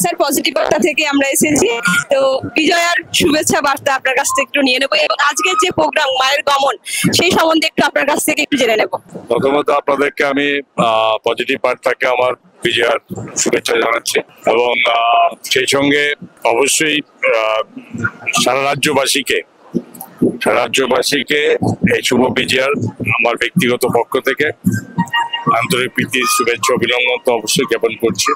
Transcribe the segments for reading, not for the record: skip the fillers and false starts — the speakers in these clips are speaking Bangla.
স্যার পজিটিভ বার্তা থেকে আমরা এসেছি, তো বিজয়ার শুভেচ্ছা বার্তা আপনার কাছ থেকে একটু নিয়ে নেবো এবং আজকের যে প্রোগ্রাম মায়ের গমন সেই সম্বন্ধে একটু আপনার কাছ থেকে একটু জেনে নেব। প্রথমত আপনাদেরকে আমি পজিটিভ বার্তাকে আমার বিজয়ার শুভেচ্ছা জানাচ্ছি এবং সেই সঙ্গে অবশ্যই সারা রাজ্যবাসীকে এই শুভ বিজয়ার আমার ব্যক্তিগত পক্ষ থেকে আন্তরিক প্রীতি শুভেচ্ছা অভিনন্দন তো অবশ্যই জ্ঞাপন করছি।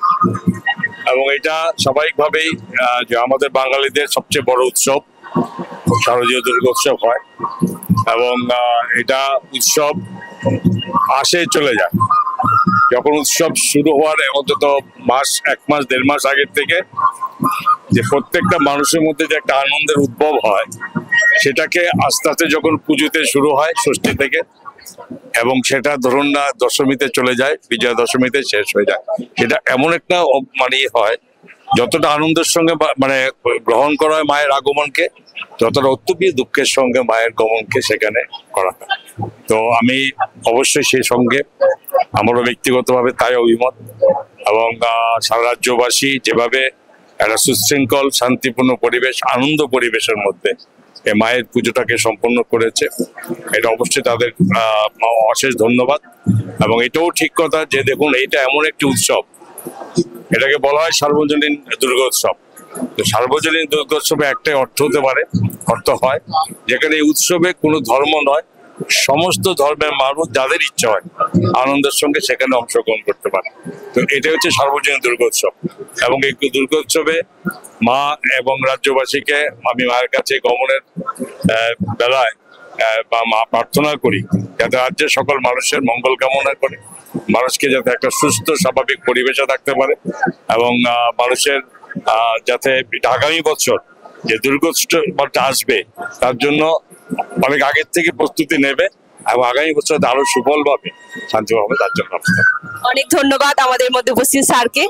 এবং এটা স্বাভাবিকভাবেই যে আমাদের বাঙালিদের সবচেয়ে বড় উৎসব শারদীয় দুর্গোৎসব হয় এবং এটা উৎসব আসে চলে যায়। যখন উৎসব শুরু হওয়ার অন্তত এক মাস দেড় মাস আগের থেকে যে প্রত্যেকটা মানুষের মধ্যে যে একটা আনন্দের উদ্ভব হয়, সেটাকে আস্তে আস্তে যখন পুজোতে শুরু হয় ষষ্ঠী থেকে এবং সেটা ধরুন না দশমীতে চলে যায়, বিজয়া দশমীতে শেষ হয়ে যায়, সেটা এমন একটা মানে হয় যতটা আনন্দের সঙ্গে মানে গ্রহণ করা হয় মায়ের আগমনকে, যতটা অত্যন্ত দুঃখের সঙ্গে মায়ের গমনকে সেখানে করা হয়। তো আমি অবশ্যই সেই সঙ্গে আমারও ব্যক্তিগতভাবে তাই অভিমত এবং সারা রাজ্যবাসী যেভাবে একটা সুশৃঙ্খল শান্তিপূর্ণ পরিবেশ আনন্দ পরিবেশের মধ্যে এই মায়ের পুজোটাকে সম্পন্ন করেছে, এটা অবশ্যই তাদের অশেষ ধন্যবাদ। এবং এটাও ঠিক কথা যে দেখুন এইটা এমন একটি উৎসব, এটাকে বলা হয় সার্বজনীন দুর্গোৎসব। তো সার্বজনীন দুর্গোৎসবে একটাই অর্থ হতে পারে, অর্থ হয় যেখানে এই উৎসবে কোনো ধর্ম নয়, সমস্ত ধর্মের মানুষ যাদের ইচ্ছা হয় আনন্দের সঙ্গে সেখানে অংশগ্রহণ করতে পারে। তো এটা হচ্ছে সার্বজনীন দুর্গোৎসব এবং এই দুর্গোৎসবে মা এবং রাজ্যবাসীকে আমি মায়ের কাছে গমনের বেলায় বা মা প্রার্থনা করি যাতে রাজ্যের সকল মানুষের মঙ্গল কামনা করে, মানুষকে যাতে একটা সুস্থ স্বাভাবিক পরিবেশে থাকতে পারে এবং মানুষের যাতে আগামী বছর যে দুর্গোৎসবটা আসবে তার জন্য অনেক আগের থেকে প্রস্তুতি নেবে এবং আগামী বছর আরো সুফল পাবে, শান্তিভাবে তার জন্য। অনেক ধন্যবাদ আমাদের মধ্যে উপস্থিত স্যারকে,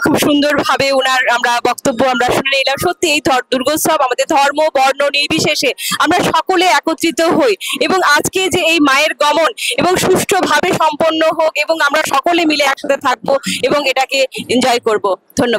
খুব সুন্দর ভাবে ওনার আমরা বক্তব্য আমরা শুনে নিলাম। সত্যি এই দুর্গোৎসব আমাদের ধর্ম বর্ণ নির্বিশেষে আমরা সকলে একত্রিত হই এবং আজকে যে এই মায়ের গমন এবং সুষ্ঠুভাবে সম্পন্ন হোক এবং আমরা সকলে মিলে একসাথে থাকবো এবং এটাকে এনজয় করব। ধন্যবাদ।